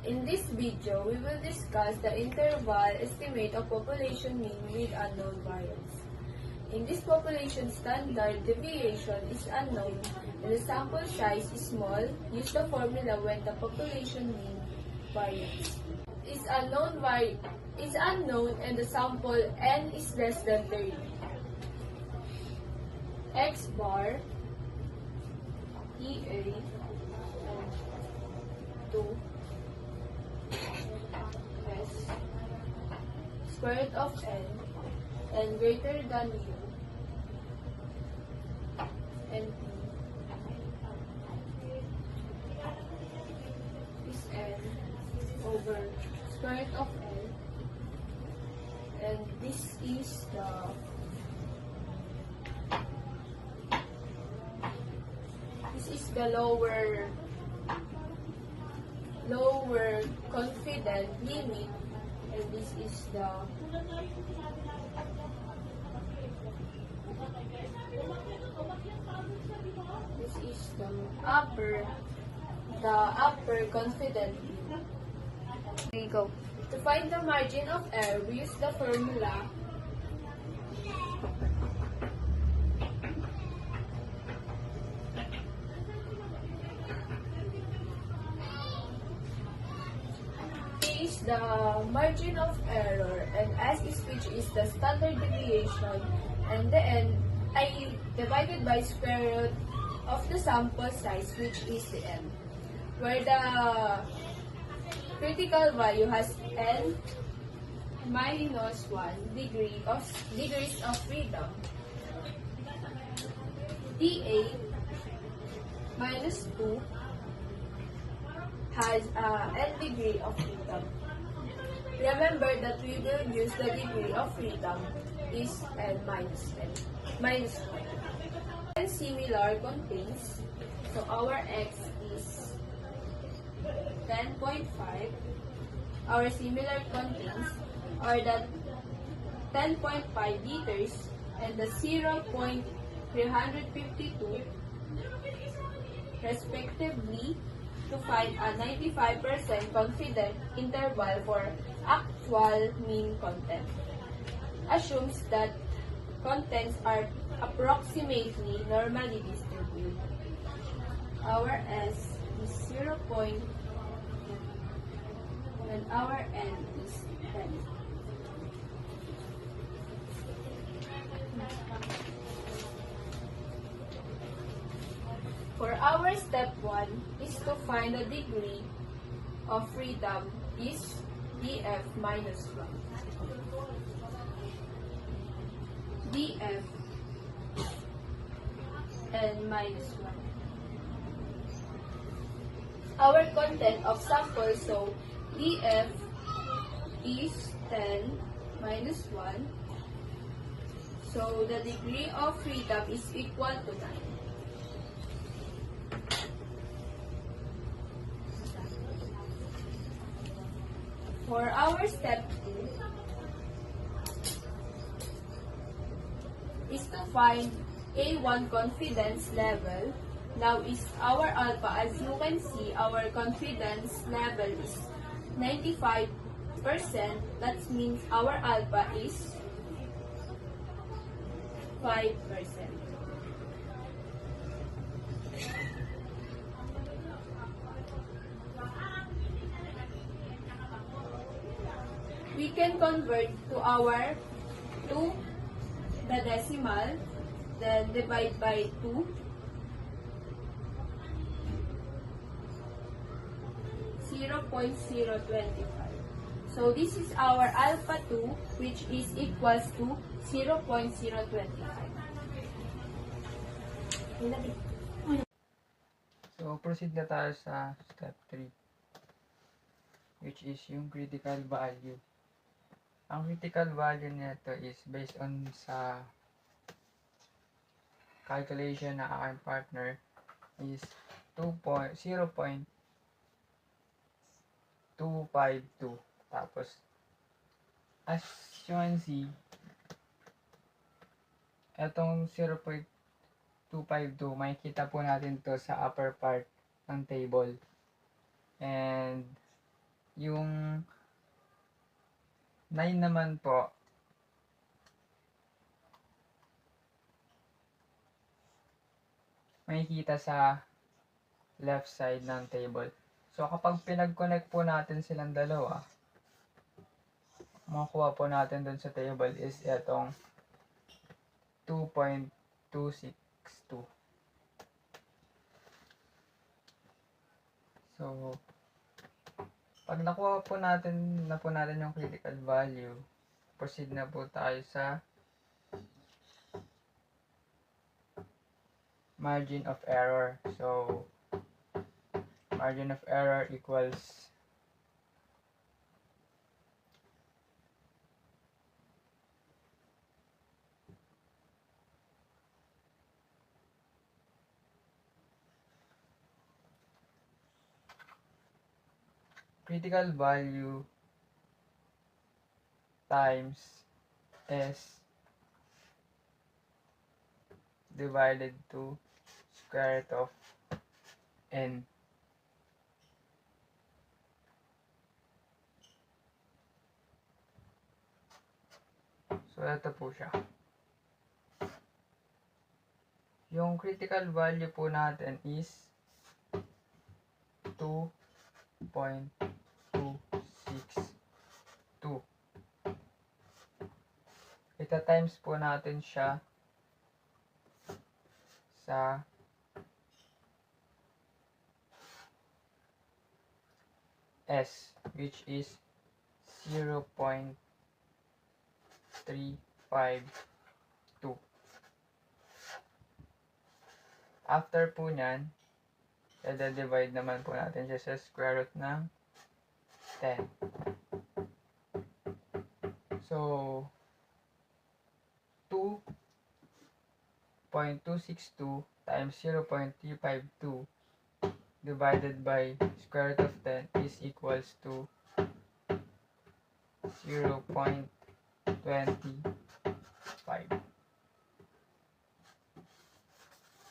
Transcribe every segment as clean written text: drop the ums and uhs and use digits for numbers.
In this video, we will discuss the interval estimate of population mean with unknown variance. In this population, standard deviation is unknown and the sample size is small. Use the formula when the population mean variance is unknown and the sample n is less than 30. X bar EA 2 S square root of n greater than u and p is n over square root of n, and this is the lower confident limit, and this is the upper confident limit. There you go. To find the margin of error, we use the formula is the margin of error, and S is which is the standard deviation, and the n I divided by square root of the sample size, which is the n, where the critical value has n minus 1 degrees of freedom. dA minus 2 has n degree of freedom. Remember that we will use the degree of freedom is n minus 1. And similar contains, so our x is 10.5. Our similar contains are the 10.5 liters and the 0.352 respectively, to find a 95% confident interval for actual mean content. Assumes that contents are approximately normally distributed. Our S is 0. And our N is 10. For our step 1 is to find the degree of freedom is df minus 1. df n minus 1. Our content of sample, so df is 10 minus 1. So the degree of freedom is equal to 9. For our step 2 is to find A1 confidence level. Now is our alpha, as you can see, our confidence level is 95%. That means our alpha is 5%. We can convert to the decimal, then divide by 2. 0.025. So this is our alpha 2, which is equals to 0.025. So proceed na tayo sa step 3, which is yung critical value. Ang critical value nito is based on sa calculation na aking partner is 0.252. Tapos as you can see, etong 0.252, makikita po natin to sa upper part ng table. And Yung 9 naman po, makikita sa left side ng table. So, kapag pinag-connect po natin silang dalawa, makukuha po natin dun sa table is etong 2.262. So, pag nakuha po natin yung critical value, proceed na po tayo sa margin of error. So, margin of error equals critical value times S divided to square root of N. So, ito po siya. Yung critical value po natin is 2.262. Ita times po natin siya sa S, which is 0.352. After po nyan, i-divide naman po natin siya sa square root ng 10. So, 2.262 times 0.352 divided by square root of 10 is equals to 0.25.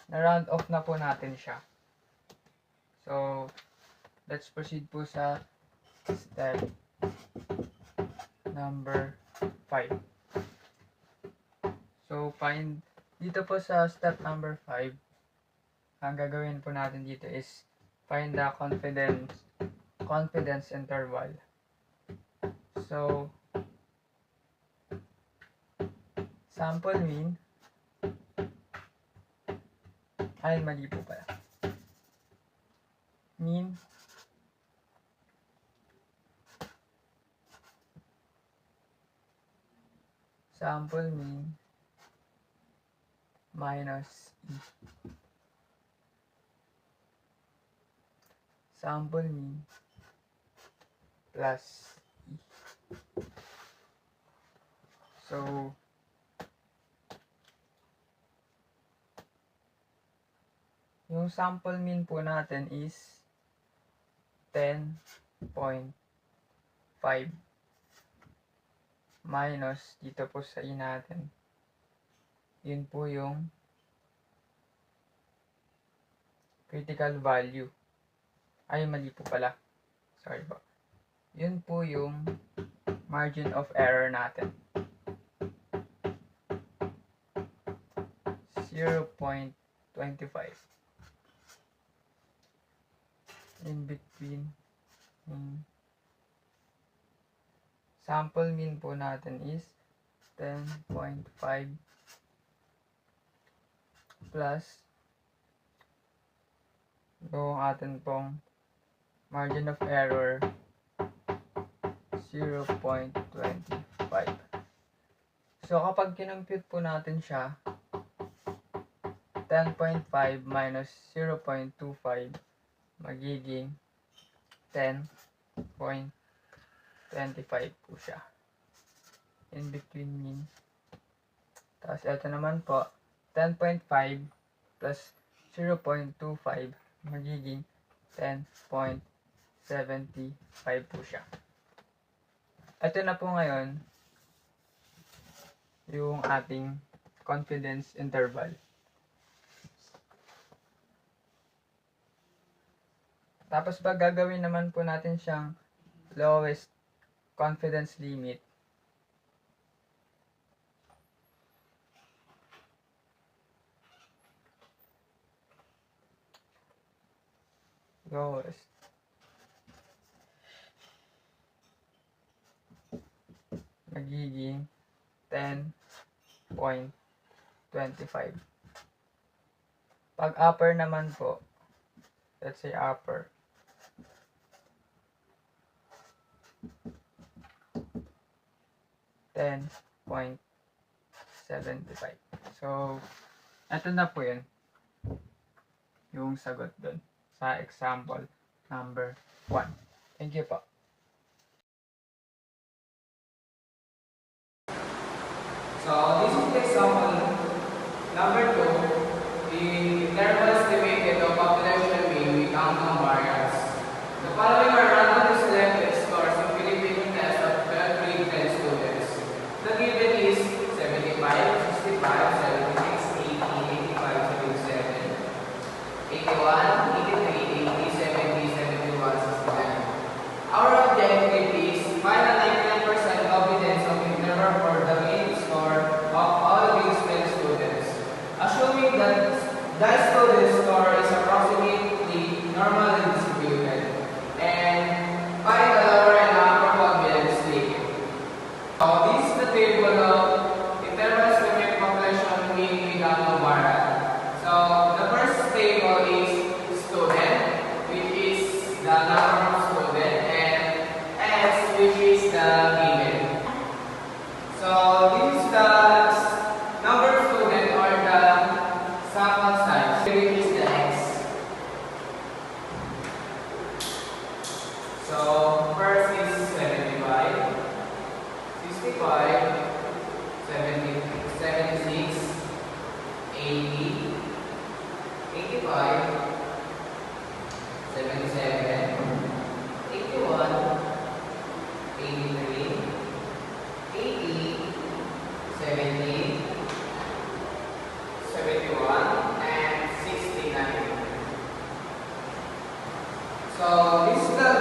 Na-round off na po natin siya. So, let's proceed po sa step number 5. So, dito po sa step number 5, ang gagawin po natin dito is find the confidence interval. So, sample mean, mali po pala. Mean sample mean minus E. Sample mean plus E. So, yung sample mean po natin is 10.5 minus dito po sa E natin. Yun po yung critical value. Ay, mali po pala. Sorry po. Yun po yung margin of error natin. 0.25. In between sample mean po natin is 10.5 plus yung atin pong margin of error 0.25. So kapag kinompute po natin siya, 10.5 minus 0.25 magiging 10.25 po siya. In between mean. Tapos ito naman po, 10.5 plus 0.25 magiging 10.75 po siya. Ito na po ngayon yung ating confidence interval. Tapos pag gagawin naman po natin siyang lowest confidence limit lowest magiging 10.25. Pag upper naman po, let's say upper, 10.75. So, eto na po yun, yung sagot dun sa example number 1. Thank you po. So this is the example number 2, the interval estimated of population mean with unknown variance. The following are randomly selected scores in Filipino test of 12 grade 10 students. The given is 75, 65, 76, 80, 85, 77, 81, 83, 80, 70, 71, 69. Our objective is find a 99% confidence of interval for the mean score of all grade 10 students. Assuming that the student score is approximately normally distributed, and find the lower and upper confidence level. So this is the table of interval estimate population mean with unknown variance. So the first table is student, which is the number of student, and S, which is the given. So this is the number of student or the sample size, which is the X. So first is 75, 65, 70, 76, 80, 85, 77, 81, 83, 80, 70, 71, and 69. So this is the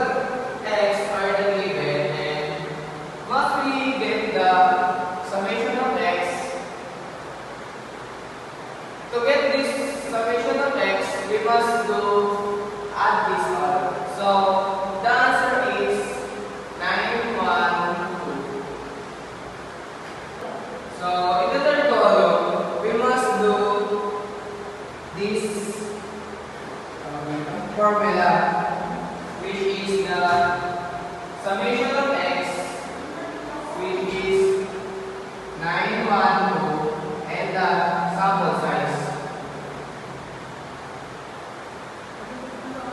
X are the given, and once we get the summation of X, to get this summation of X, we must do add this all. So the answer is 912. So in the third column, we must do this formula, which is the summation of X, which is 912, and the sample size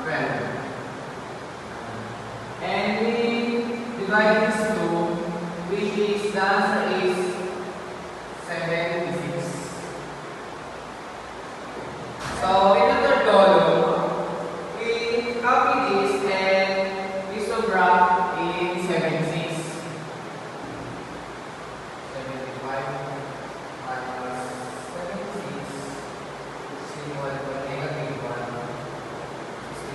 12. And we divide this two, which is the answer is 76. So in the third column, we copy this and histogram in 76. 75 minus 76 is equal to negative 1.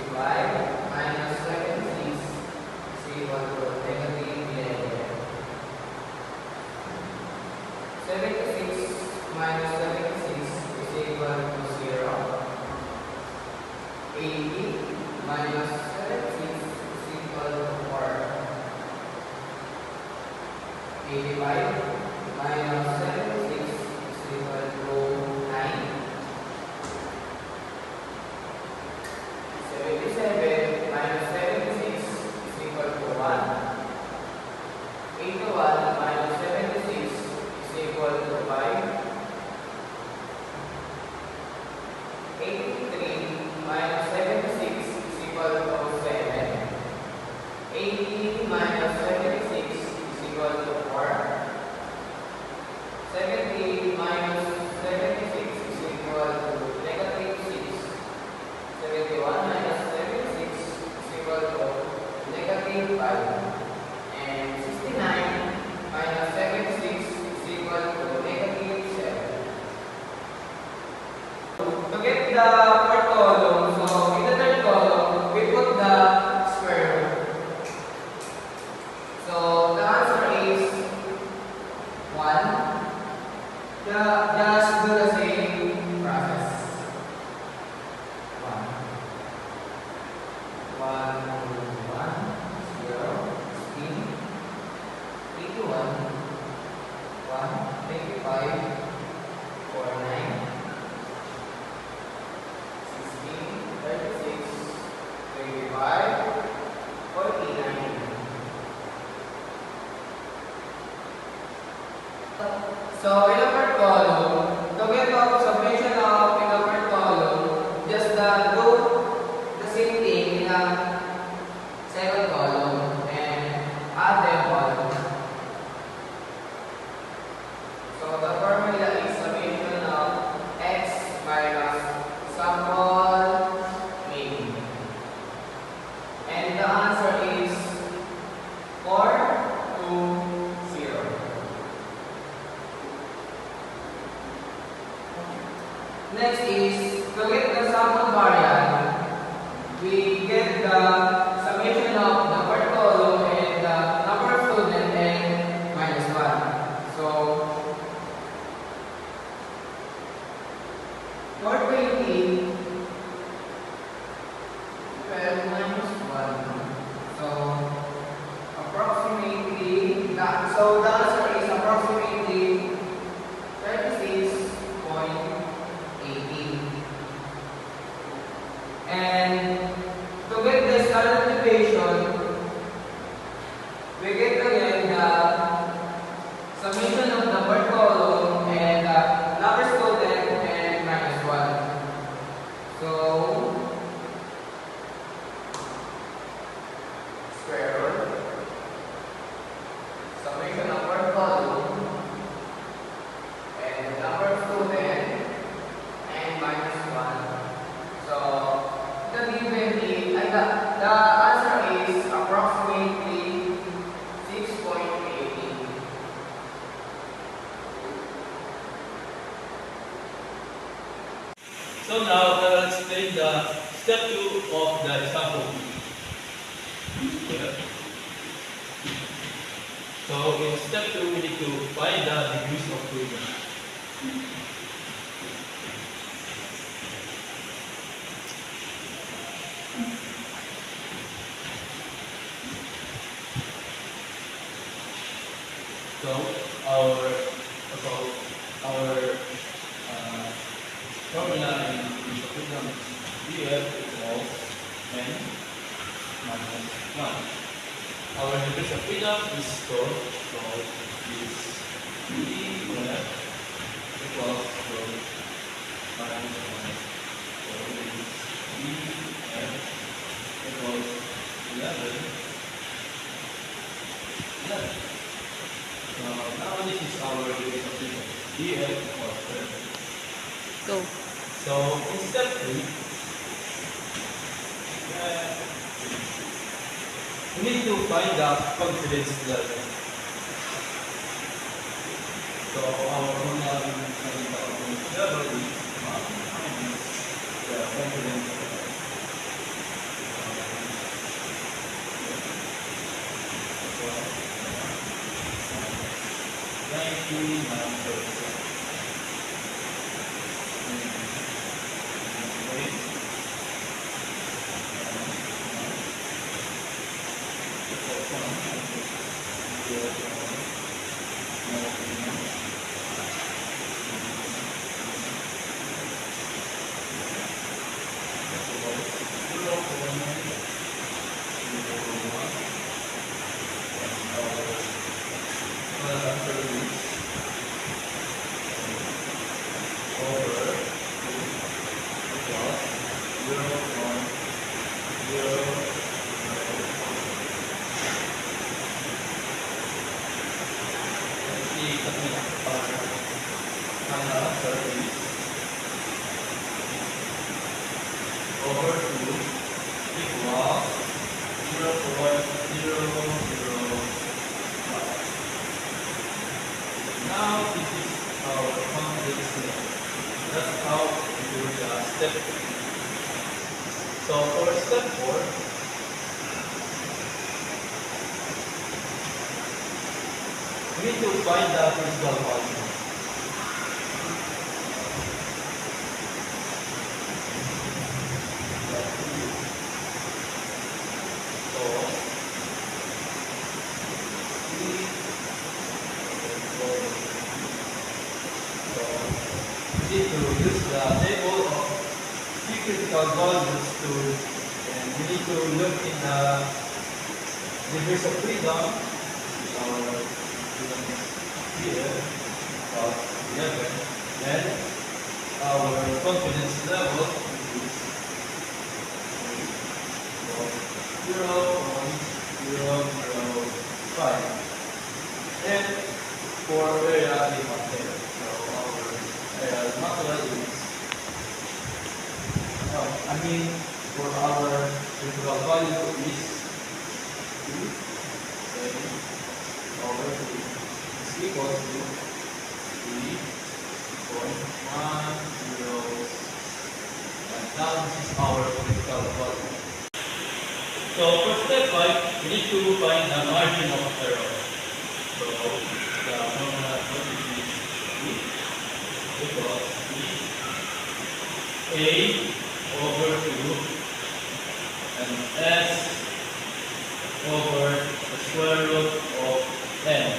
65 minus 76 is equal to negative 11. 76 minus 76 is equal to 0. 80 minus 76 is equal to 4. 85 minus 76 is equal to 9. 77 minus 76 is equal to 1. 81 minus 76 is equal to 5. 83 minus 76 is equal to 7. 80 minus 76 is equal to 4. 70 minus 76 is equal to negative 6. 71 minus 76 is equal to negative 5. And 69 minus 76 is equal to negative 7. Just do the same process. 1, 1, 0, 16, 81, 1, 25, 49, 16, 36, 25, 49. So in the first column, to get the summation of in the first column, just do the same thing in the second column and add them all. So the formula is summation of x minus sample mean. And the answer is 4, 2, 0. Next is to get the sample variant, we get the summation of the first column and the number of students and minus 1. So 420 minus 1. So approximately that. So the answer is approximately 36.18. And to get the standard deviation, we get again the summation of the first column and the number of student and minus 1. So square root summation of first column and the number of student and minus 1. So the given is the answer is approximately 6.18. So now I will explain the step 2 of the example. Yeah. So in step 2 we need to find the degrees of freedom. So our formula in degrees of freedom is df equals n minus 1. Our degrees of freedom is stored, so is df equals minus 1. So it is df equals 11. Now this is our degrees of freedom. df equals 11. Go. So in step 3, we need to find the confidence level. So our formula in finding the confidence level is minus the confidence level. 99%. Over 2 equals 0.005. Now this is our confidence level. That's how we do the step 3. So for step 4, we need to find the principal value. So we need to use the table of three critical values to, and we need to look in the degrees of freedom, which our freedom is here, about 11, and our confidence level is 0.005. And for area they must there. So our area material is, for our critical value is 2 over 2 is equal to 3.10. And now this is our critical value. So for step 5, we need to find the margin of error. So the formula for this is equals A over 2 and S over the square root of n.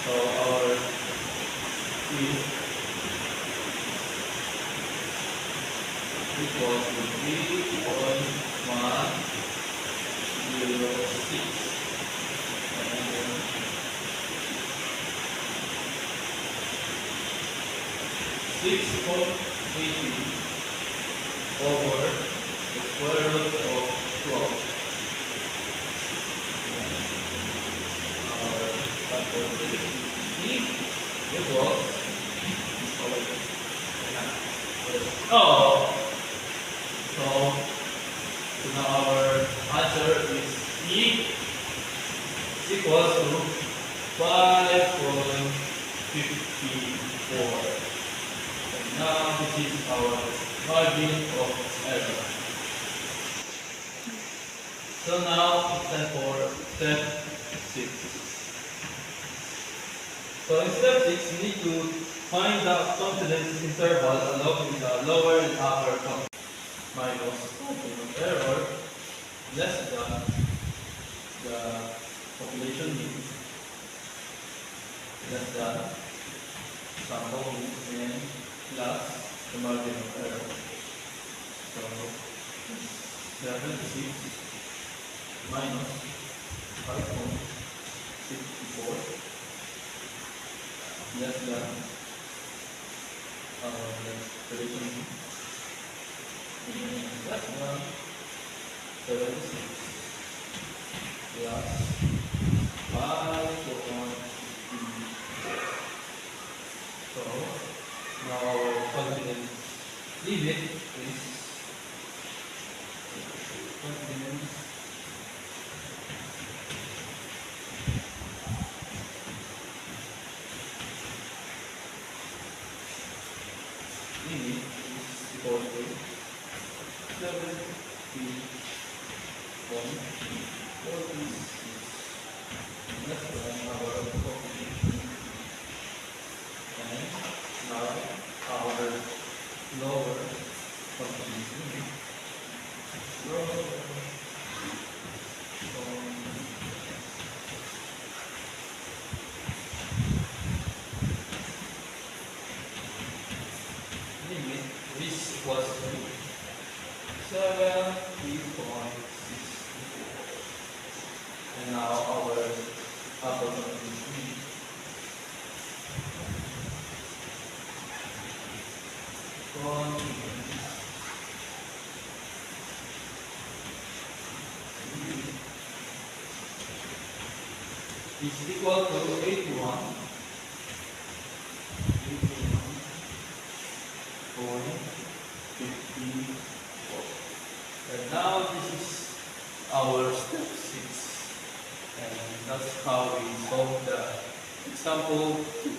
So our E equals to 3.106. And then 6.80 over the square root of 12. Our calculation equals so now our answer is E is equals to 5.54. And now this is our margin of error. So now it's time for step 6. So in step 6, we need to find the confidence interval along with the lower and upper confidence minus margin of error less than the population mean less than sample mean and plus the margin of error. So 76 minus 5.64 less than the population mean less than 76 plus 5.54. So now our confidence limit is confidence limit is equal to 70.46 less than our population. And now our lower confidence limit limit is equals to 70.64. And now our upper confidence limit is equal to 81.54. And now this is our step 6. And that's how we solve the example 2.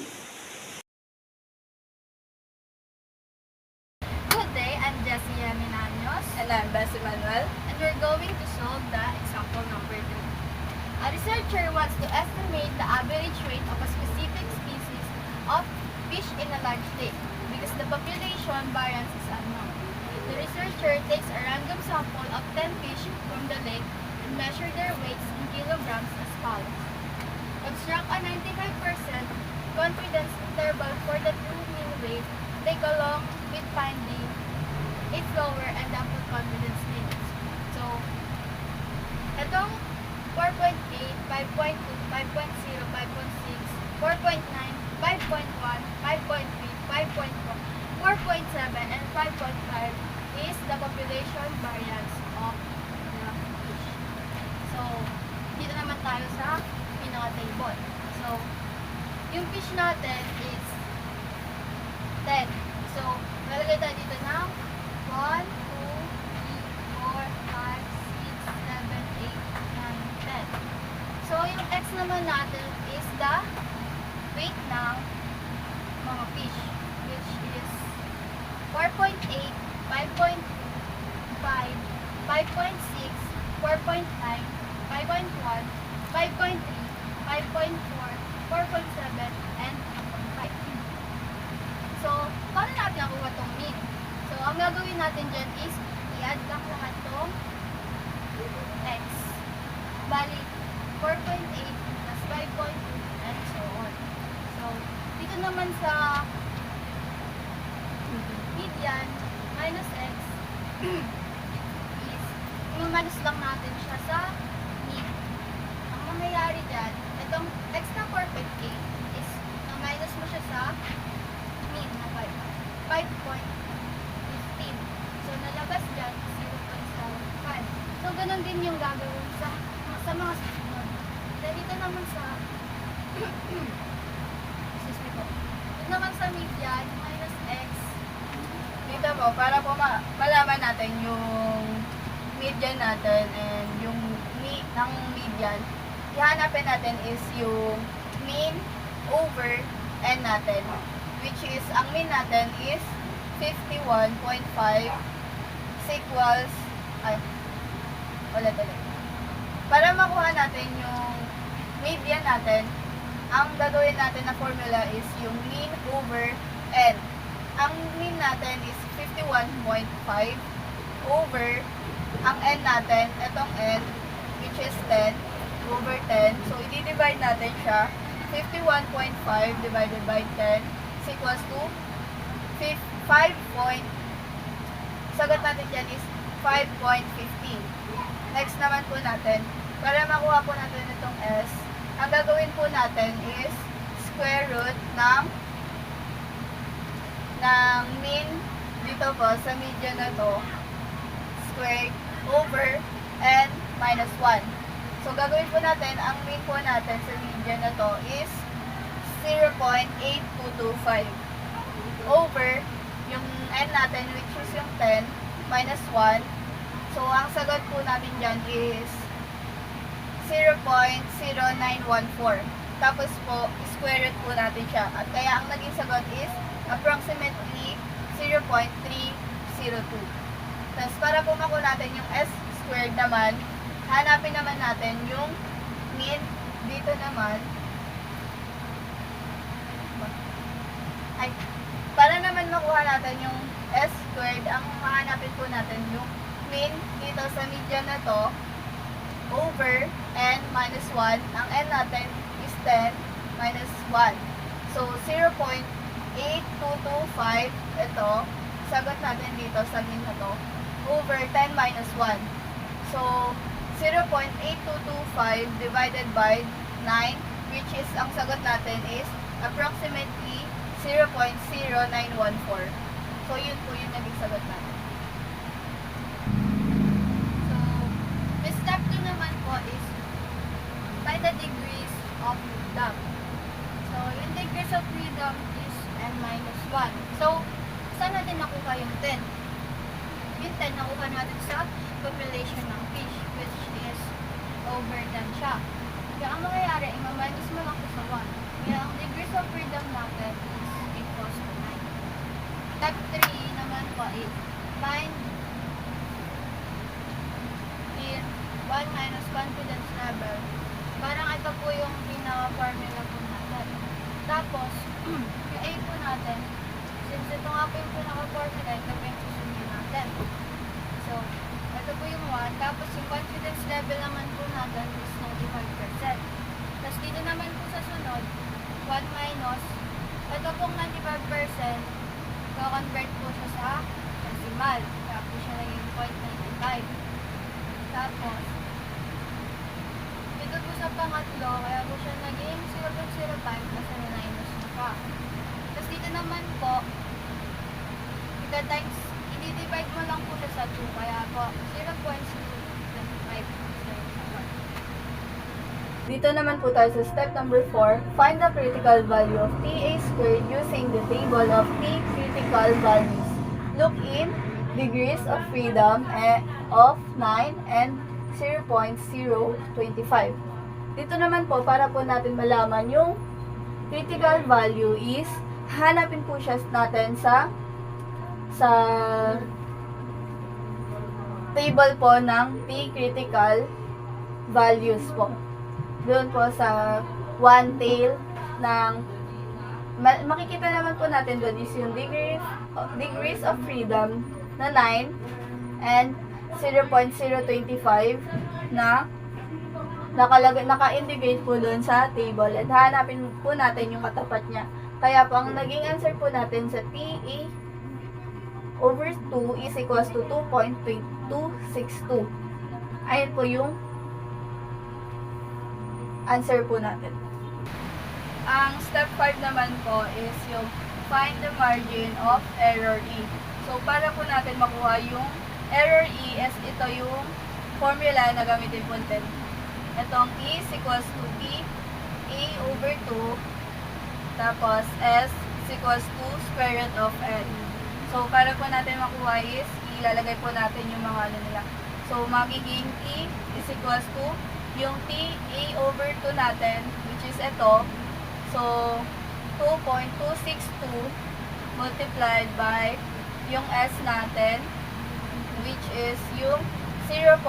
Good day, I'm Jessia Minaños, And I'm Bessie Manuel. and we're going to solve the example number 2. A researcher wants to estimate the average weight of a specific species of fish in a large lake because the population variance is unknown. The researcher takes a random sample of 10 fish from the lake and measure their weights in kilograms as follows. Construct a 95% confidence interval for the finding its lower and upper confidence limits. So, itong 4.8, 5.2, 5.0, 5.6, 4.9, 5.1, 5.3, 5.4, 4.7, and 5.5 is the population variance of the fish. So, dito naman tayo sa pinaka-table. So, yung fish natin is 10. So, lalagay tayo dito ng 1, 2, 3, 4, 5, 6, 7, 8, 9, 10. So, yung X naman natin is the weight ng mga fish, which is 4.8, 5.5, 5.6, 4.9, 5.1, 5.3, 5.4, 4.7, and 5. So, paano natin nakuha itong mean? So, ang gagawin natin dyan is i-add lang lahat itong x. Bali, 4.8 plus 5.2 and so on. So, dito naman sa median minus x is i-minus lang natin siya sa mean. Ang mangyayari dyan, itong x na 4.8 is na-minus mo siya sa mean na 5.15. So, nalabas dyan 0.75. So, ganun din yung gagawin sa mga susunod. Then, dito naman sa excuse me po. Dito naman sa median minus x. Dito po, para po malaman natin yung median natin and yung ng median, ihanapin natin is yung mean over n natin, which is, ang mean natin is 51.5 equals, ulit. Para makuha natin yung median natin, ang gagawin natin na formula is yung mean over n. Ang mean natin is 51.5 over ang n natin, itong n, which is 10 over 10. So, i-divide natin siya. 51.5 divided by 10 is equals to 5 point. Sagot natin dyan is 5.15. Next naman po natin, para makuha po natin itong s, ang gagawin po natin is square root ng mean dito po sa median na to, square over n minus 1. So, gagawin po natin, ang mean po natin sa median na to is 0.8225 over yung n natin, which is yung 10 minus 1. So, ang sagot po natin dyan is 0.0914. Tapos po, square root po natin siya. At kaya ang naging sagot is approximately 0.302. Tapos, para po makuha natin yung s squared naman, hanapin naman natin yung mean dito naman. Para naman makuha natin yung s squared, ang mahanapin po natin yung mean dito sa median na to over n minus 1. Ang n natin is 10 minus 1. So, 0.8225, ito, sagot natin dito sa mean na to, over 10 minus 1. So, 0.8225 divided by 9, which is, ang sagot natin is approximately 0.0914. So, yun po yung naging sagot natin. So, the step 2 naman po is find the degrees of freedom. So, yung degrees of freedom is n minus 1. So, saan natin nakuha yung 10? Yung 10 nakuha natin sa population ng fish, which is over 10 siya. Kaya ang mangyayari, i-minus mo lang ito sa 1. Kaya ang degrees of freedom natin is equals to 9. Step 3 naman po is find in 1 minus confidence level. Parang ito po yung pinaka-formula po natin. Tapos, yung A po natin, since ito nga po yung pinaka-formula, ito po yung susundin natin. So, ito po yung 1. Tapos, yung confidence level naman po natin is 95%. Tapos, dito naman po sa sunod, 1 minus, ito pong 95%, convert po siya sa decimal. Kaya po siya naging 0.95. Tapos, dito po sa pangatlo, kaya po siya naging 0.05 kasi na-minus na pa. Tapos dito naman po, times, i-divide mo lang po siya sa 2, kaya po 0.025. Dito naman po tayo sa step number 4. Find the critical value of TA squared using the table of T critical values. Look in degrees of freedom of 9 and 0.025. Dito naman po, para po natin malaman yung critical value is, hanapin po siya natin sa table po ng T critical values po. Doon po sa one tail ng makikita naman po natin doon is yung degrees of freedom na 9 and 0.025 na naka-indicate po doon sa table, at hanapin po natin yung katapat niya. Kaya po ang naging answer po natin sa TA over 2 is equals to 2.262. Ayan po yung answer po natin. Ang step 5 naman po is yung find the margin of error E. So, para po natin makuha yung error E, ito yung formula na gamitin po natin. Itong E is equals to P A over 2, tapos S is equals to square root of N. So, para po natin makuha is, ilalagay po natin yung mga ano nila. So, magiging E is equals to yung T A over 2 natin, which is ito. So, 2.262 multiplied by yung S natin, which is yung 0.302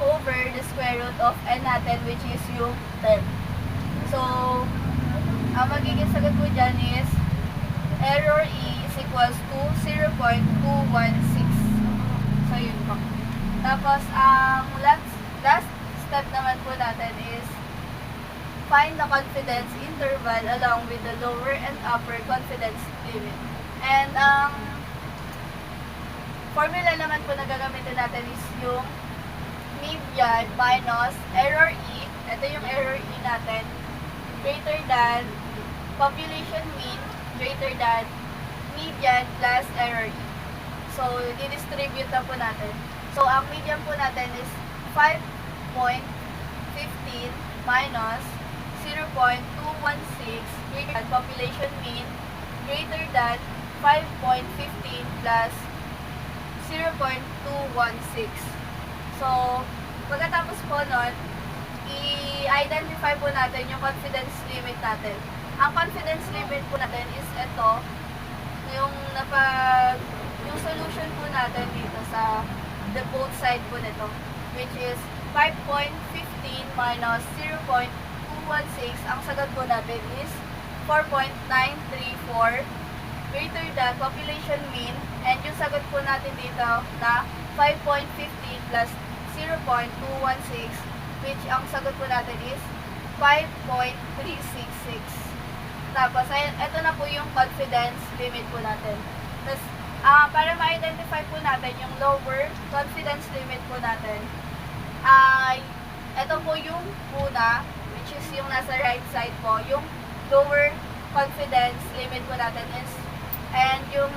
over the square root of N natin, which is yung 10. So, ang magiging sagot po dyan is error E is equals to 0.216. So, yun po. Tapos, ang last step naman po natin is find the confidence interval along with the lower and upper confidence limit. And ang formula naman po na gagamitin natin is yung median minus error E. Ito yung error E natin. Greater than population mean greater than median plus error E. So, i-distribute na po natin. So, ang median po natin is 5.15 minus 0.216 greater than population mean greater than 5.15 plus 0.216. So, pagkatapos po nun, i-identify po natin yung confidence limit natin. Ang confidence limit po natin is ito, yung solution po natin dito sa the both side po nito, which is 5.15 minus 0.216. Ang sagot po natin is 4.934 greater than population mean, and yung sagot po natin dito na 5.15 plus 0.216, which ang sagot po natin is 5.366. Tapos, ito na po yung confidence limit po natin. Tapos, para ma-identify po natin yung lower confidence limit po natin, ay ito po yung una, which is yung nasa right side po, yung lower confidence limit po natin is, and yung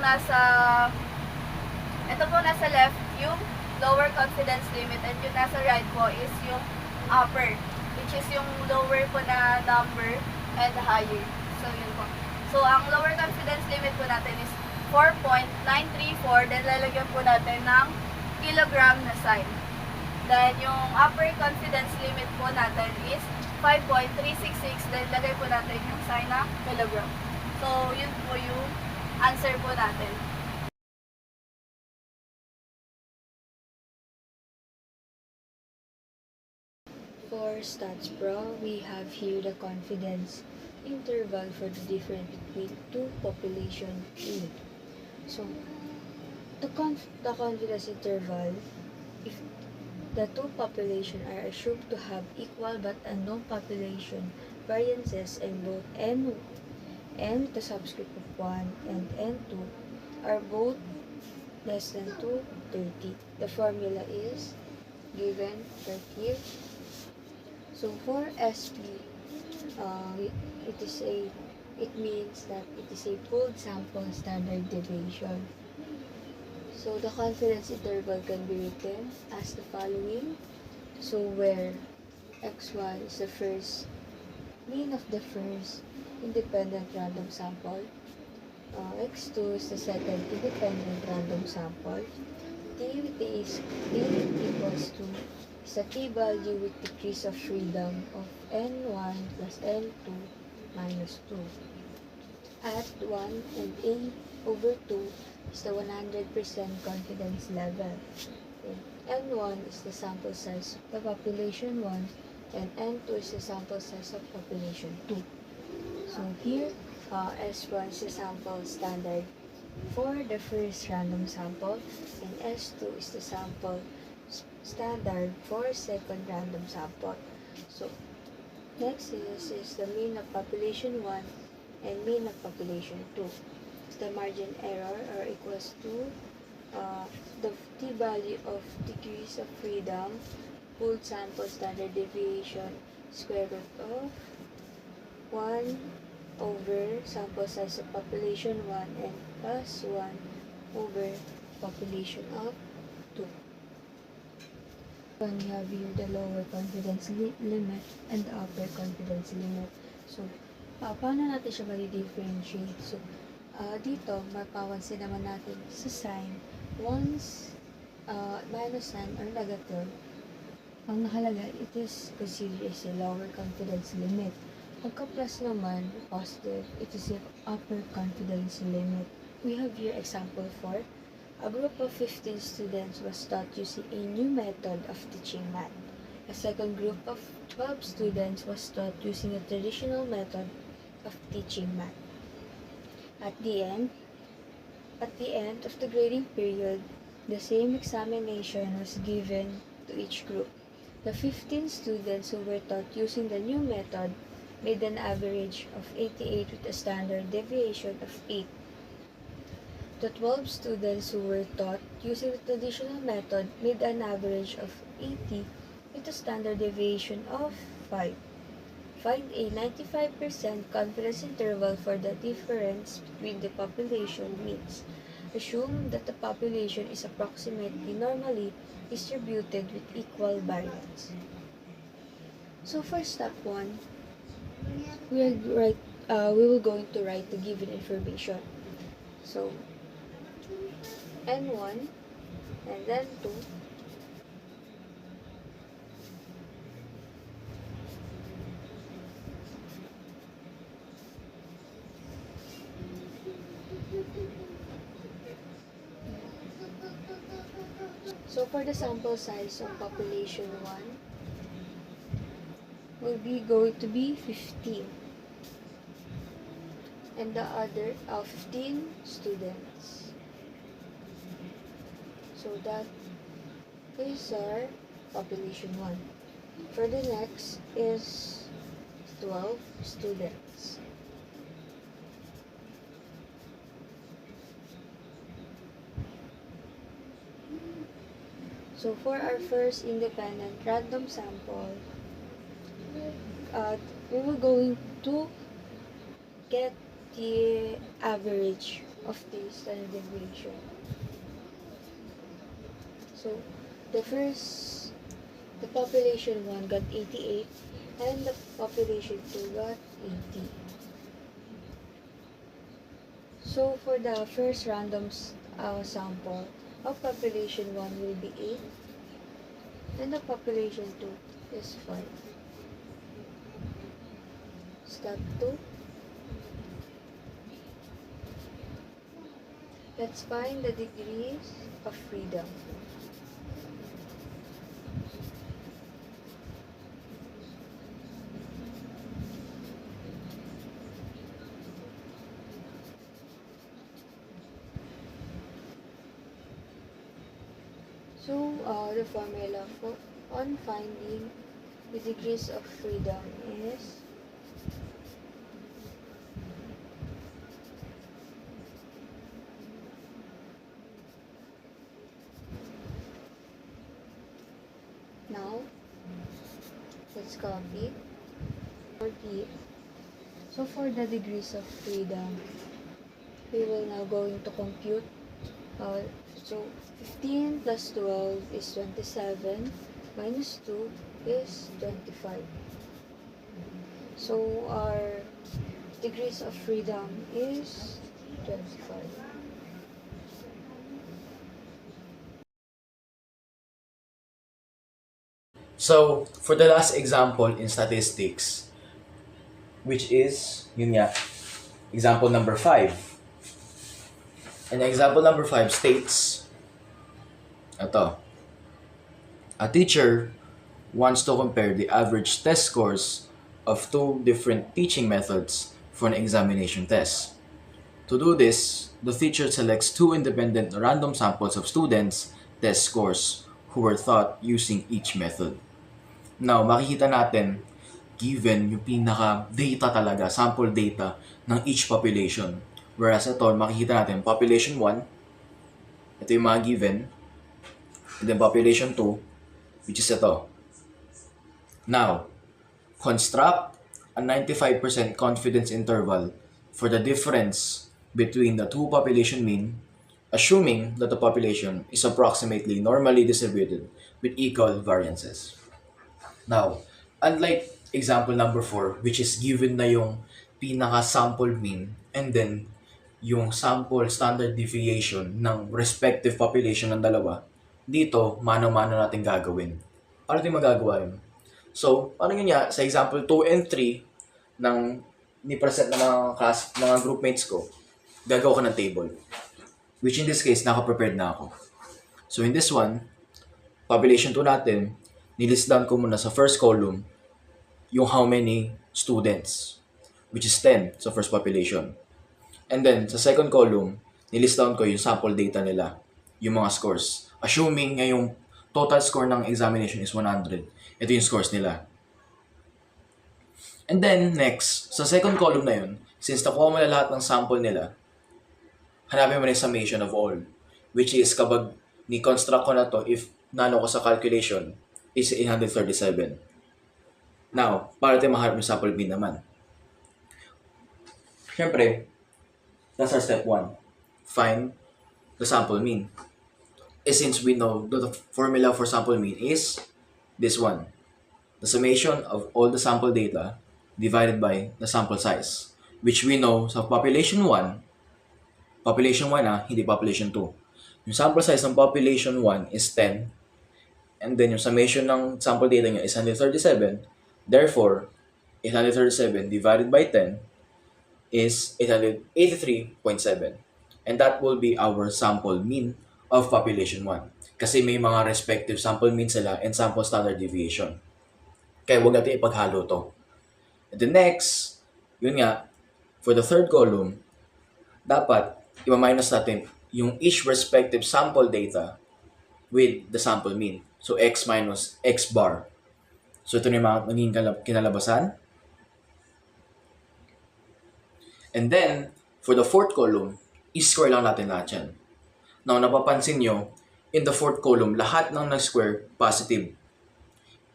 ito po nasa left, yung lower confidence limit, and yung nasa right po is yung upper, which is yung lower po na number and higher. So, yun po. So, ang lower confidence limit po natin is 4.934, then lalagyan po natin ng kilogram na sign. Then, yung upper confidence limit po natin is 5.366, then lagay po natin yung sign na kilogram. So, yun po yung answer po natin. For Stats Pro, we have here the confidence interval for the difference between two population units. So, the confidence interval, if the two populations are assumed to have equal but unknown population variances and both n with the subscript of 1 and n2 are both less than 230. The formula is given right here. So for SP, it means that it is a pooled sample standard deviation. So the confidence interval can be written as the following. So where x1 is the first mean of the first independent random sample, x2 is the second independent random sample, t equals to is a t-value with degrees of freedom of n1 plus n2 minus 2. At 1 and a over 2 is the 100% confidence level. And N1 is the sample size of the population 1 and N2 is the sample size of population 2. So here, S1 is the sample standard for the first random sample and S2 is the sample standard for second random sample. So next is the mean of population 1 and mean of population 2. The margin error are equals to the t-value of degrees of freedom, pooled sample standard deviation, square root of 1 over sample size of population 1 and plus 1 over population of 2. When we have here the lower confidence limit and the upper confidence limit. So, paano natin siya ma-differentiate? So, dito, mapapansin naman natin sa sign, once minus sign or negative, ang nakalagay, it is considered as a lower confidence limit. Pagka plus naman, positive, it is the upper confidence limit. We have here example 4. A group of 15 students was taught using a new method of teaching math. A second group of 12 students was taught using a traditional method of teaching math. At the end of the grading period, the same examination was given to each group. The 15 students who were taught using the new method made an average of 88 with a standard deviation of 8. The 12 students who were taught using the traditional method made an average of 80 with a standard deviation of 5. Find a 95% confidence interval for the difference between the population means. Assume that the population is approximately normally distributed with equal variance. So for step 1, we will going to write the given information. So N1 and then 2 So for the sample size of population 1 will be going to be 15 and the other 15 students. So that is our population 1. For the next is 12 students. So for our first independent random sample, we will going to get the average of the standard deviation. So the population 1 got 88 and the population 2 got 80. So for the first random sample of population 1 will be 8 and the population 2 is 5. Step 2. Let's find the degrees of freedom. So, the formula on finding the degrees of freedom is Let's copy. 40. So for the degrees of freedom, we will now going to compute. So 15 plus 12 is 27, minus 2 is 25. So our degrees of freedom is 25. So, for the last example in statistics, which is, yun nga, example number 5. And example number 5 states, ito, a teacher wants to compare the average test scores of two different teaching methods for an examination test. To do this, the teacher selects two independent random samples of students' test scores who were taught using each method. Now, makikita natin, given yung pinaka-data talaga, sample data ng each population. Whereas ito, makikita natin, population 1, ito yung mga given, and then population 2, which is ito. Now, construct a 95% confidence interval for the difference between the two population mean, assuming that the population is approximately normally distributed with equal variances. Now, unlike example number 4, which is given na yung pinaka-sample mean and then yung sample standard deviation ng respective population ng dalawa, dito, mano-mano natin gagawin. Paano natin magagawa yun? So, paano yun nga, sa example 2 and 3 ng ni-present na mga groupmates ko, gagawa ko ng table. Which in this case, naka-prepared na ako. So, in this one, population 2 natin, nilist down ko muna sa first column yung how many students, which is 10 sa first population. And then, sa second column, nilist down ko yung sample data nila, yung mga scores. Assuming nga yung total score ng examination is 100, ito yung scores nila. And then, next, sa second column na yun, since nakuha mo na lahat ng sample nila, hanapin mo na yung summation of all, which is kapag ni-construct ko na to, if nano ko sa calculation, is 837. Now, para tayo mahanap yung sample mean naman. Siyempre, that's our step 1. Find the sample mean. Since we know that the formula for sample mean is this one. The summation of all the sample data divided by the sample size. Which we know sa population 1, hindi population 2. Yung sample size ng population 1 is 10. And then yung summation ng sample data niya is 137. Therefore, 837 divided by 10 is 883.7. And that will be our sample mean of population 1. Kasi may mga respective sample mean sila and sample standard deviation. Kaya huwag natin ipaghalo to. And the next, yun nga, for the third column, dapat i-minus natin yung each respective sample data with the sample mean. So, x minus x bar. So, ito na yung mga naging kinalabasan. And then, for the fourth column, i-square lang natin lahat yan. Now, napapansin nyo, in the fourth column, lahat ng nag-square, positive.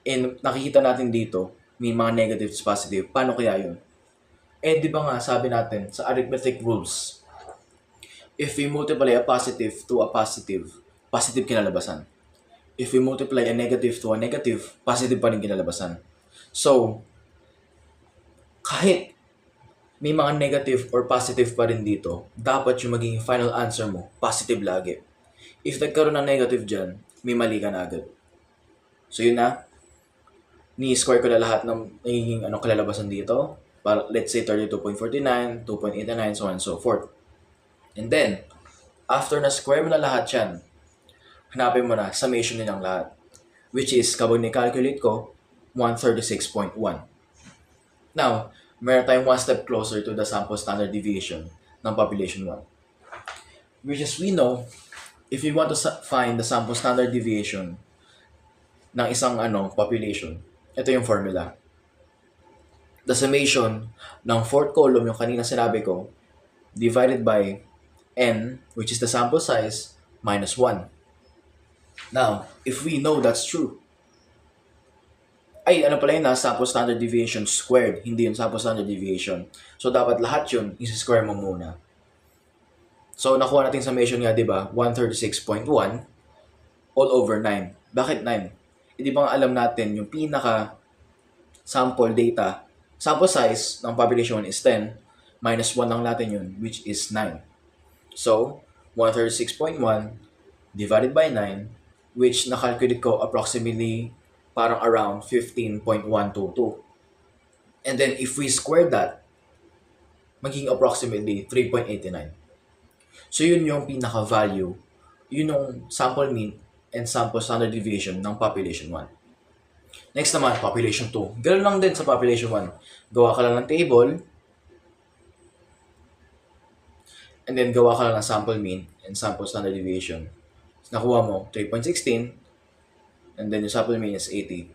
And nakikita natin dito, may mga negatives positive. Paano kaya yun? Eh, di ba nga, sabi natin, sa arithmetic rules, if we multiply a positive to a positive, positive kinalabasan. If we multiply a negative to a negative, positive pa rin kinalabasan. So, kahit may mga negative or positive pa rin dito, dapat yung magiging final answer mo, positive lagi. If nagkaroon ng negative dyan, may mali ka na agad. So yun na, ni-square ko na lahat ng nagiging kalalabasan dito. Para, let's say 32.49, 2.89, so on and so forth. And then, after na-square mo na lahat yan, hanapin mo na summation nilang lahat. Which is, kapag ni-calculate ko, 136.1. Now, meron tayong one step closer to the sample standard deviation ng population 1. Which is, we know, if you want to find the sample standard deviation ng isang population, ito yung formula. The summation ng fourth column, yung kanina sinabi ko, divided by n, which is the sample size, minus 1. Now, if we know that's true, Ay, ano pala yun, sample standard deviation squared, hindi yung sample standard deviation. So, dapat lahat yun, isi-square mo muna. So, nakuha natin summation nga, di ba? 136.1 all over 9. Bakit 9? Di ba nga alam natin, yung pinaka sample data, sample size ng population is 10, minus 1 lang natin yun, which is 9. So, 136.1 divided by 9, which nakalculate ko approximately parang around 15.122. And then, if we square that, magiging approximately 3.89. So, yun yung pinaka-value. Yun yung sample mean and sample standard deviation ng population 1. Next naman, population 2. Ganun lang din sa population 1. Gawa ka lang ng table, and then gawa ka lang ng sample mean and sample standard deviation. Nakuha mo 3.16, and then yung sample mean is 80.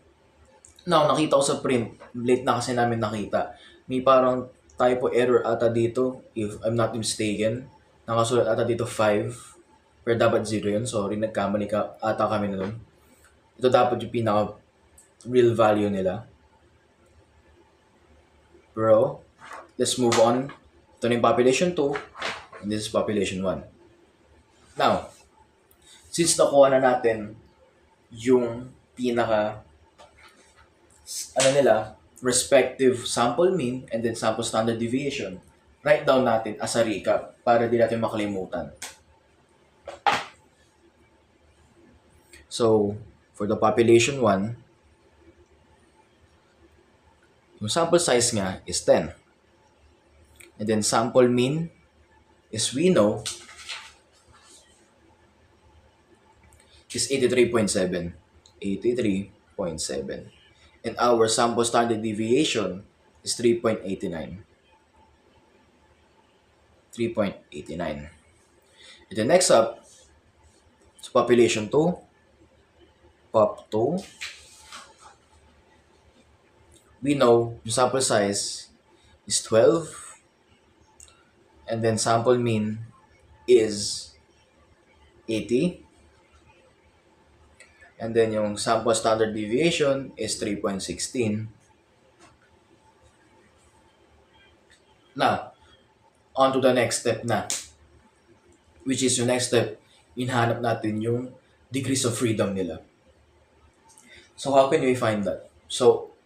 Now, nakita ko sa print, late na kasi namin nakita, may parang typo error ata dito, if I'm not mistaken. Nakasulat ata dito 5, pero dapat 0 yun. Sorry, nagkamali ka ata kami na nun. Ito dapat yung pinaka real value nila. Bro, let's move on. Ito na yung population 2, and this is population 1. Now, since nakuha na natin yung pinaka respective sample mean and then sample standard deviation, write down natin as a recap para di natin makalimutan. So, for the population 1, yung sample size nga is 10. And then sample mean is, we know, is 83.7. 83.7. And our sample standard deviation is 3.89. 3.89. And then next up, so population 2, Pop 2, we know yung sample size is 12, and then sample mean is 80, and then yung sample standard deviation is 3.16. Now, on to the next step na, which is yung next step, hinahanap natin yung degrees of freedom nila. So, how can we find that? So,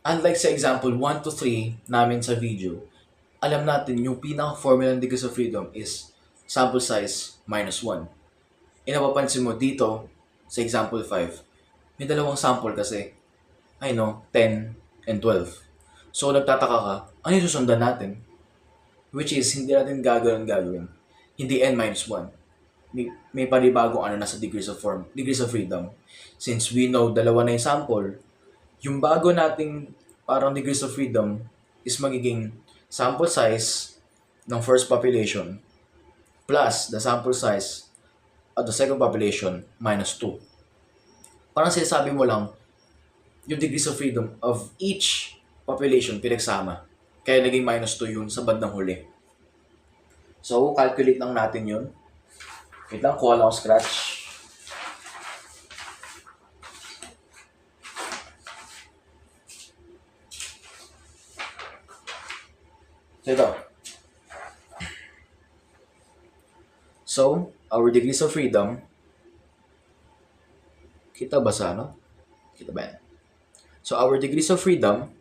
unlike sa example 1 to 3 namin sa video, alam natin yung pinaka-formula ng degrees of freedom is sample size minus 1. Napapansin mo dito, sa example 5, may dalawang sample kasi. 10 and 12. So, nagtataka ka, ano yung susundan natin? Which is, hindi natin gagawin. Hindi n-1. May panibagong nasa degrees of freedom. Since we know dalawa na yung sample, yung bago nating parang degrees of freedom is magiging sample size ng first population plus the sample size of the second population minus 2. Parang sinasabi mo lang yung degrees of freedom of each population pinagsama. Kaya naging minus 2 yun sa bandang huli. So, calculate lang natin yun. Wait lang, kuha lang ako scratch. So, ito. So, our degrees of freedom, kita ba sa ano? Kita ba yan? So, our degrees of freedom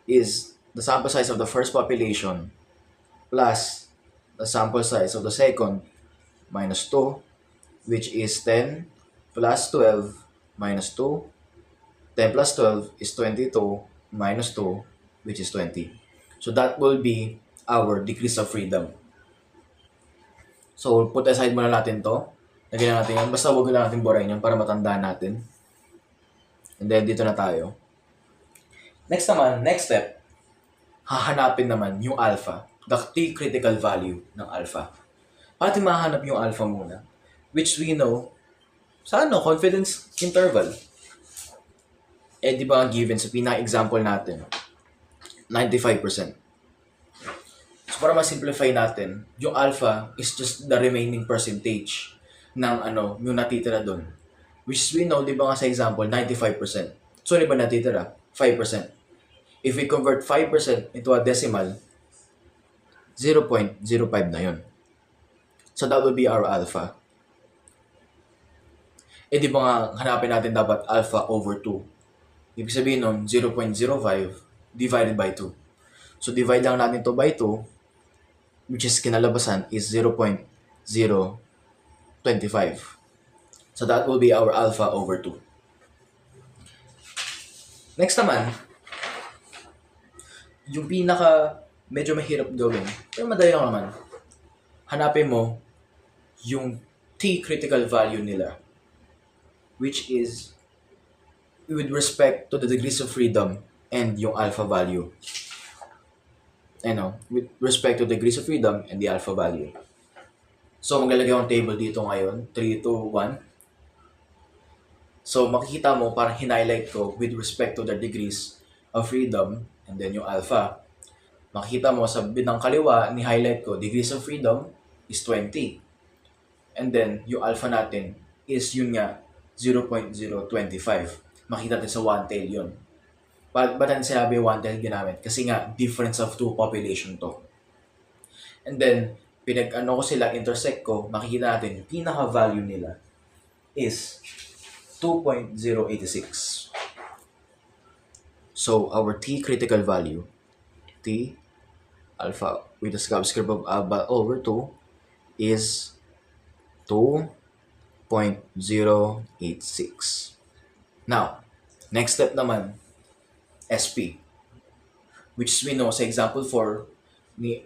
is the sample size of the first population plus the sample size of the second minus 2, which is 10 plus 12 minus 2. 10 plus 12 is 22 minus 2, which is 20. So that will be our degrees of freedom. So put aside muna natin to. Lagyan natin yan. Basta huwag lang natin burahin yan para matandaan natin. And then dito na tayo. Next step, hahanapin naman yung alpha, the T critical value ng alpha. Paano natin mahanap yung alpha muna? Which we know sa confidence interval. Di ba given sa pinaka-example natin, 95%. So para ma-simplify natin, yung alpha is just the remaining percentage ng yung natitira doon. Which we know, di ba nga sa example, 95%. So, ano ba natitira? 5%. If we convert 5% into a decimal, 0.05 na yun. So, that would be our alpha. Eh, di ba nga, hanapin natin dapat alpha over 2. Ibig sabihin nun, 0.05 divided by 2. So, divide lang natin to by 2, which is kinalabasan is 0.025. So, that will be our alpha over 2. Next naman, yung pinaka medyo mahirap gawin, pero madali lang naman. Hanapin mo yung T critical value nila, which is with respect to the degrees of freedom and yung alpha value. With respect to degrees of freedom and the alpha value. So, maglalagay akong table dito ngayon, 3, 2, 1. So, makikita mo, parang hinighlight ko with respect to the degrees of freedom and then yung alpha. Makikita mo sa binang kaliwa, ni-highlight ko, degrees of freedom is 20. And then, yung alpha natin is yun nga, 0.025. Makikita natin sa one tail yun. Ba't natin sinabi one tail ginamit? Kasi nga, difference of two population to. And then, ko sila, intersect ko, makikita natin, yung pinaka-value nila is 2.086. So, our T critical value, T alpha with the subscript of alpha over 2 is 2.086. Now, next step naman, SP, which we know sa example 4 ni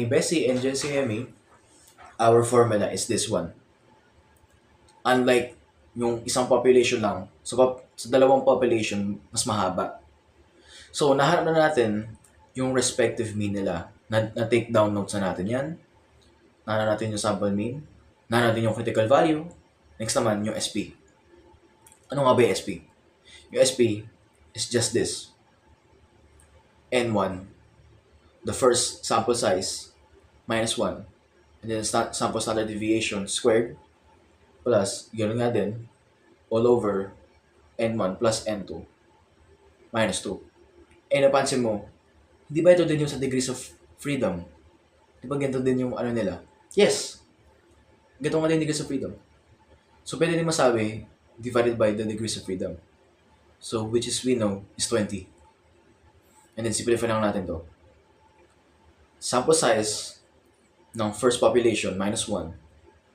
Bessie and JCME, our formula is this one. Unlike yung isang population lang, sa dalawang population, mas mahaba. So, nahanap na natin yung respective mean nila. Na-take down notes na natin yan. Nahanap natin yung sample mean. Nahanap natin yung critical value. Next naman, yung SP. Ano nga ba yung SP? Yung SP is just this. N1. The first sample size minus 1. And then sample standard deviation squared plus, gano'n nga din, all over N1 plus N2 minus 2. Eh, napansin mo, hindi ba ito din yung sa degrees of freedom? Di ba ganito din yung ano nila? Yes! Ganito nga din degrees of freedom. So, pwede din masabi, divided by the degrees of freedom. So, which is we know is 20. And then, simplify lang natin to. Sample size ng first population minus 1,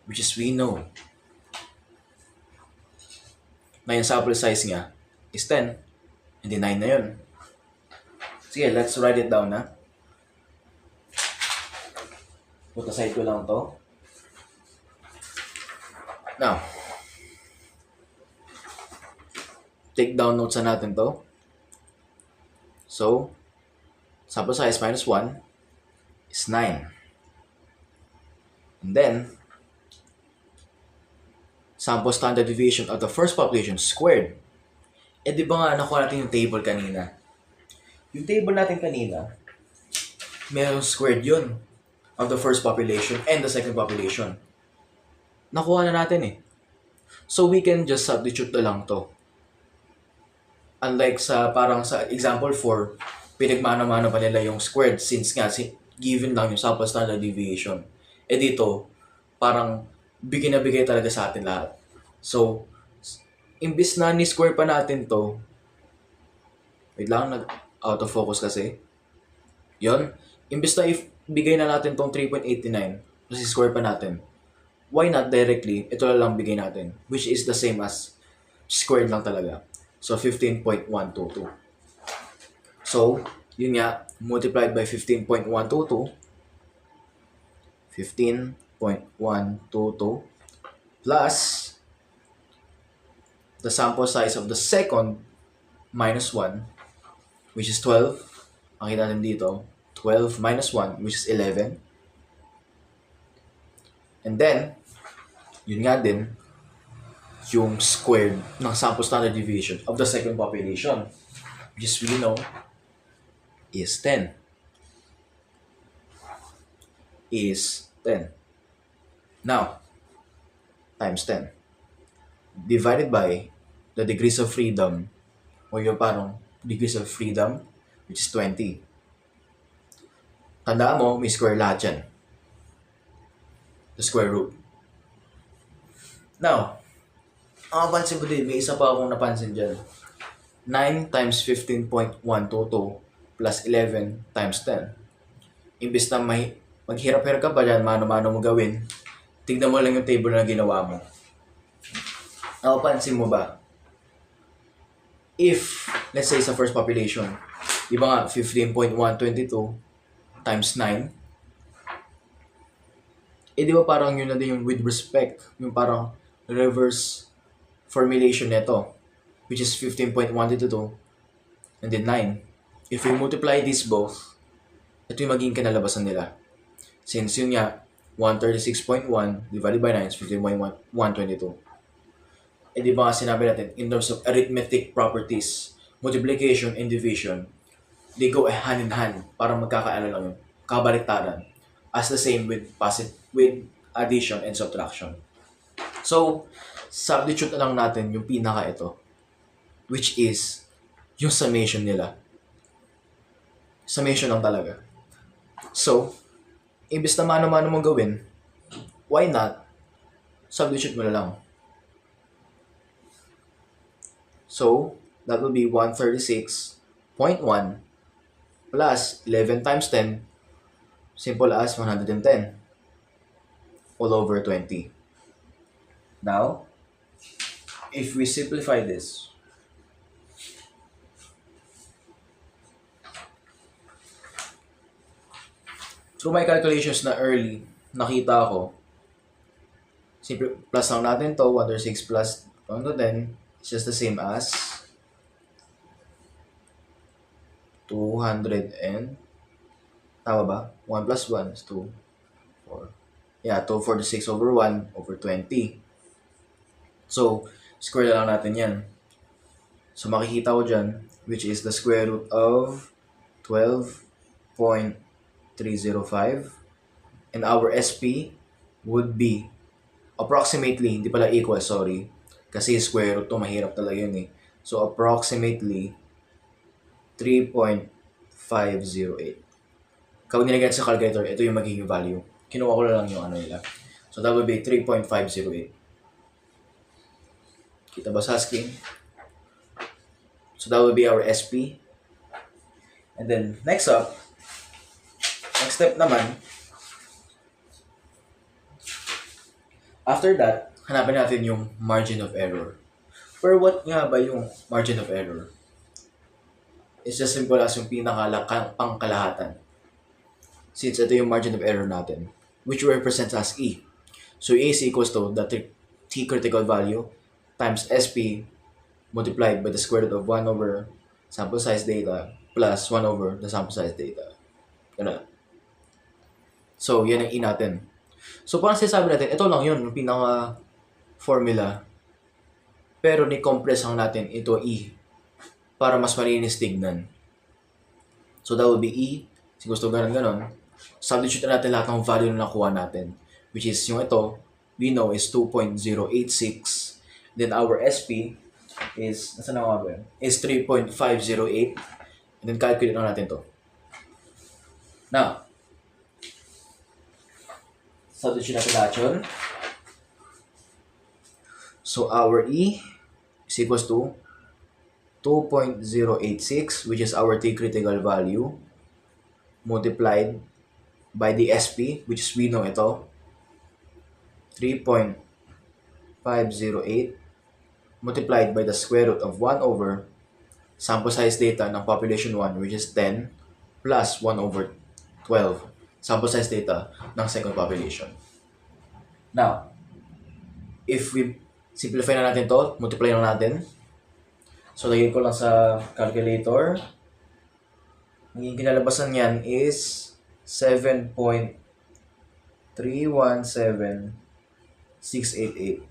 which is we know na yung sample size nga is 10, and then 9 na yun. Sige, let's write it down na. Put aside ko lang to. Now, take down notes na natin to. So, sample size minus 1 is 9. And then, sample standard deviation of the first population squared. Eh, di ba nga nakuha natin yung table kanina? Yung table natin kanina, merong squared yun of the first population and the second population. Nakuha na natin eh. So, we can just substitute na lang to. Unlike parang sa example 4, pinagmano-mano pa nila yung squared since nga given lang yung sample standard deviation. Eh dito, parang bigay na bigay talaga sa atin lahat. So, imbis na ni-square pa natin to, wait lang, out of focus kasi. Yon, imbis na bigay na natin tong 3.89, kasi square pa natin, why not directly, ito lang bigay natin, which is the same as squared lang talaga. So, 15.122. So, yun nga, multiplied by 15.122, 15.122 plus the sample size of the second minus 1, which is 12. Makita natin dito, 12 minus 1, which is 11. And then, yun nga din, yung squared ng sample standard deviation of the second population, which is we know is 10. Is 10. Now, times 10. Divided by the degrees of freedom o yung parang degrees of freedom, which is 20. Tandaan mo, may square lahat yan. The square root. Now, ang napansin ko din, may isa pa akong napansin dyan. 9 times 15.122 plus 11 times 10. Imbis na maghirap-hirap ka pa dyan, mano-mano mo gawin, tignan mo lang yung table na ginawa mo. Napansin mo ba? If, let's say sa first population, di ba nga 15.122 times 9, di ba parang yun na din yung with respect, yung parang reverse formulation nito, which is 15.122 and then 9. If we multiply these both, ito yung magiging kinalabasan nila. Since yun nga, 136.1 divided by 9 is 15.122. Di ba nga sinabi natin, in terms of arithmetic properties, multiplication and division, they go hand in hand para magkakaano lang yun, kabaliktaran. As the same with addition and subtraction. So, substitute na lang natin yung pinaka ito, which is yung summation nila. Summation lang talaga. So, imbis na mano-mano mong gawin, why not substitute mo na lang? So, that will be 136.1 plus 11 times 10, simple as 110 all over 20. Now, if we simplify this, through my calculations na early, nakita ko, simple plus lang natin to, 136 plus 110 is just the same as 200 and, tama ba? 1 plus 1 is 2, 4. Yeah, 246 over 1 over 20. So, square na lang natin yan. So, makikita ko dyan, which is the square root of 12.305. And our SP would be approximately, hindi pala equal, sorry. Kasi square root to, mahirap talaga yun eh. So, approximately 3.508. Kapag nilagyan sa calculator, ito yung magiging value. Kinuha ko lang yung ano nila. So, that would be 3.508. Kita ba sa screen? So, that would be our SP. And then, next step naman, after that, hanapin natin yung margin of error. Pero what nga ba yung margin of error? It's just simple as yung pangkalahatan. Since ito yung margin of error natin, which represents as E. So, E is equals to the T critical value times SP multiplied by the square root of 1 over sample size data plus 1 over the sample size data. Ganun. So, yan ang E natin. So, parang sinasabi natin, ito lang yun, yung pinaka-formula. Pero ni-compress lang natin ito E para mas malinis tignan. So, that would be E. Kasi gusto ganon. Substitute na natin lahat ng value na nakuha natin. Which is yung ito, we know is 2.086. Then our SP is, nasa na ba yun? Is 3.508. And then calculate na natin to. Now, substitute natin lahat yun. So our E is equals to 2.086, which is our T critical value, multiplied by the SP, which is we know ito, 3.508, multiplied by the square root of 1 over sample size data ng population 1, which is 10, plus 1 over 12, sample size data ng second population. Now, if we simplify na natin to, multiply na natin. So, lagyan ko lang sa calculator. Ang kinalabasan niyan is 7.317,688.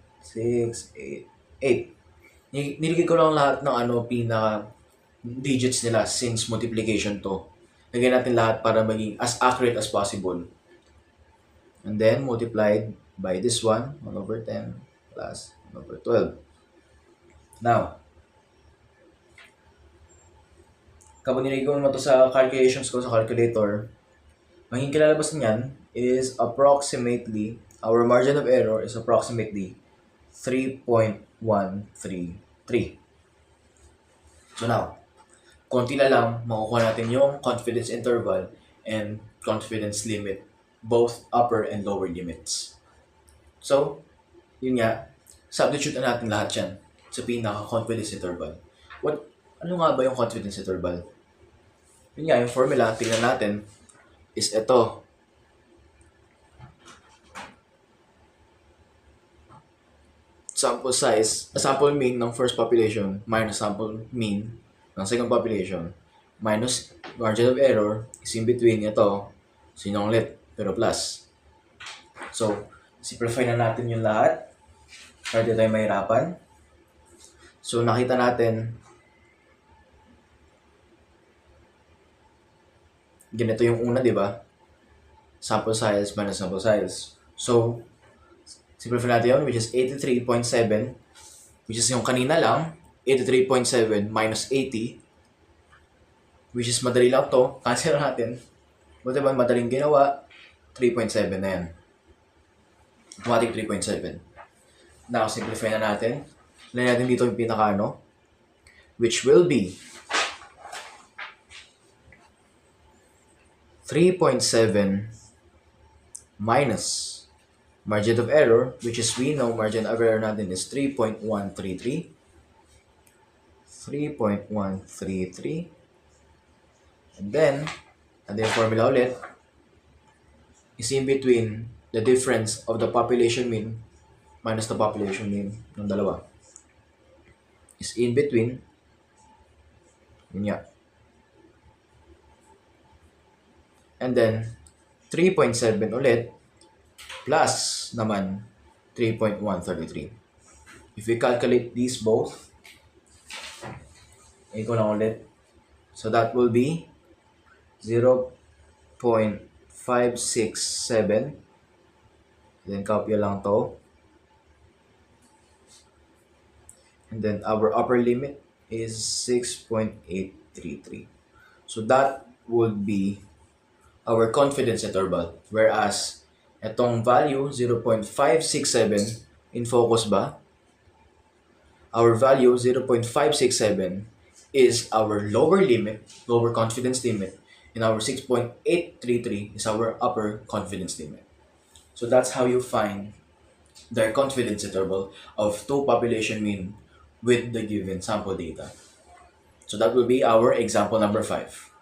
Niligay ko lang lahat ng pinaka digits nila since multiplication to. Lagyan natin lahat para maging as accurate as possible. And then, multiplied by this one, 1 over 10 plus 1 over 12. Now, kapag niligaw mo to sa calculations ko sa calculator, magiging kilalabas niyan is approximately, our margin of error is approximately 3.133. So now, konti na lang, makukuha natin yung confidence interval and confidence limit, both upper and lower limits. So, yun nga, substitute na natin lahat yan sa pinaka-confidence interval. Ano nga ba yung confidence interval? Yun nga, yung formula, tingnan natin, is ito. Sample mean ng first population minus sample mean ng second population minus margin of error is in between ito, sinonglet, pero plus. So, simplify na natin yung lahat para di tayo mahirapan. So, nakita natin ganito yung una, di ba? Sample size minus sample size. So, simplify natin yun, which is 83.7, which is yung kanina lang, 83.7 minus 80, which is madali lang to, cancel natin. Buti ba madaling ginawa, 3.7 na yan. Automatic 3.7. Now, simplify na natin. Lagyan natin dito yung pinaka-ano, which will be 3.7 minus margin of error, which is we know margin of error natin is 3.133. 3.133. And then, yung formula ulit, is in between the difference of the population mean minus the population mean ng dalawa. Is in between, yun nga. And then, 3.7 ulit, plus naman 3.133. If we calculate these both, iko lang ulit. So that will be 0.567. Then copy lang to. And then our upper limit is 6.833. So that would be our confidence interval. Whereas itong value, 0.567, in focus ba? Our value, 0.567, is our lower limit, lower confidence limit, and our 6.833 is our upper confidence limit. So that's how you find the confidence interval of two population mean with the given sample data. So that will be our example number 5.